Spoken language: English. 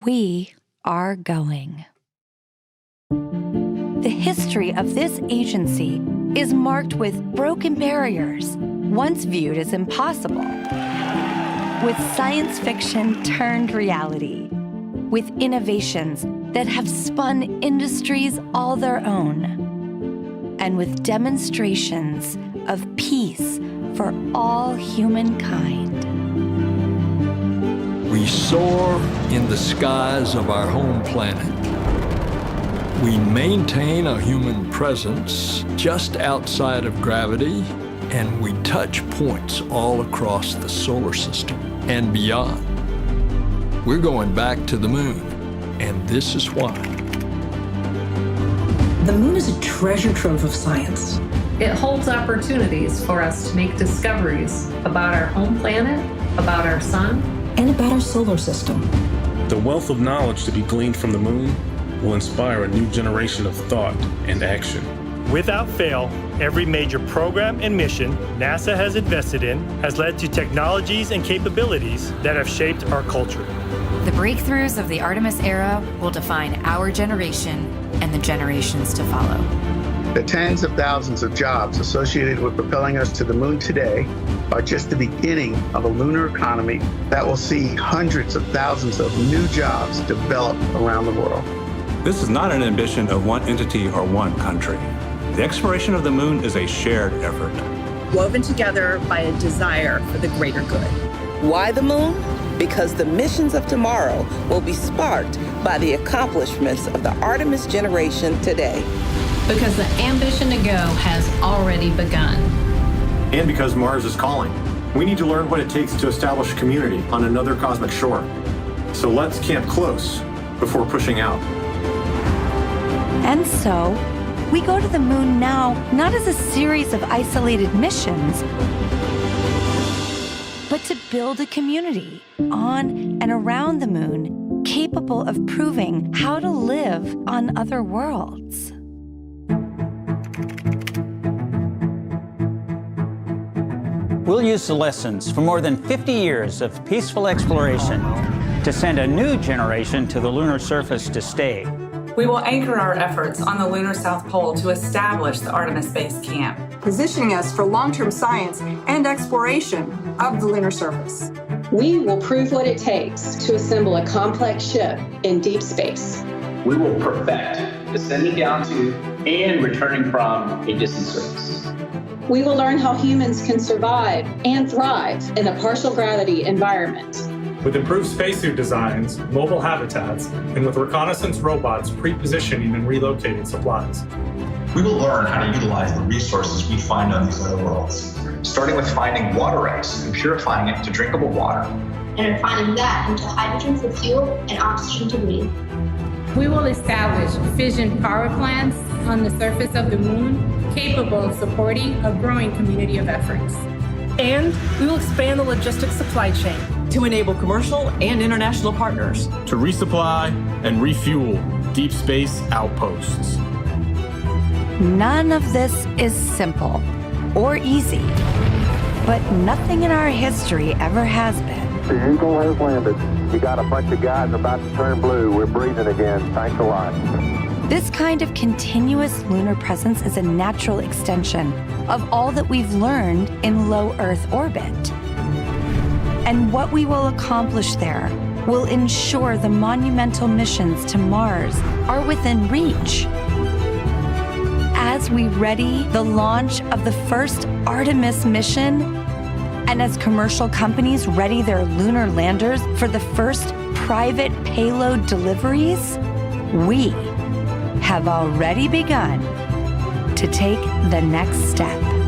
We are going. The history of this agency is marked with broken barriers, once viewed as impossible, with science fiction turned reality, with innovations that have spun industries all their own, and with demonstrations of peace for all humankind. We soar in the skies of our home planet. We maintain a human presence just outside of gravity, and we touch points all across the solar system and beyond. We're going back to the moon, and this is why. The moon is a treasure trove of science. It holds opportunities for us to make discoveries about our home planet, about our sun, and about our solar system. The wealth of knowledge to be gleaned from the moon will inspire a new generation of thought and action. Without fail, every major program and mission NASA has invested in has led to technologies and capabilities that have shaped our culture. The breakthroughs of the Artemis era will define our generation and the generations to follow. The tens of thousands of jobs associated with propelling us to the moon today are just the beginning of a lunar economy that will see hundreds of thousands of new jobs develop around the world. This is not an ambition of one entity or one country. The exploration of the moon is a shared effort, woven together by a desire for the greater good. Why the moon? Because the missions of tomorrow will be sparked by the accomplishments of the Artemis generation today. Because the ambition to go has already begun. And because Mars is calling. We need to learn what it takes to establish a community on another cosmic shore. So let's camp close before pushing out. And so, we go to the moon now, not as a series of isolated missions, but to build a community on and around the moon capable of proving how to live on other worlds. We'll use the lessons from more than 50 years of peaceful exploration to send a new generation to the lunar surface to stay. We will anchor our efforts on the lunar South Pole to establish the Artemis Base Camp, positioning us for long-term science and exploration of the lunar surface. We will prove what it takes to assemble a complex ship in deep space. We will perfect descending down to and returning from a distant surface. We will learn how humans can survive and thrive in a partial gravity environment. With improved spacesuit designs, mobile habitats, and with reconnaissance robots pre-positioning and relocating supplies. We will learn how to utilize the resources we find on these other worlds, starting with finding water ice and purifying it to drinkable water. And refining that into hydrogen for fuel and oxygen to breathe. We will establish fission power plants on the surface of the moon, capable of supporting a growing community of efforts. And we will expand the logistics supply chain to enable commercial and international partners to resupply and refuel deep space outposts. None of this is simple or easy, but nothing in our history ever has been. The Eagle has landed. You got a bunch of guys about to turn blue. We're breathing again. Thanks a lot. This kind of continuous lunar presence is a natural extension of all that we've learned in low Earth orbit. And what we will accomplish there will ensure the monumental missions to Mars are within reach. As we ready the launch of the first Artemis mission, and as commercial companies ready their lunar landers for the first private payload deliveries, we have already begun to take the next step.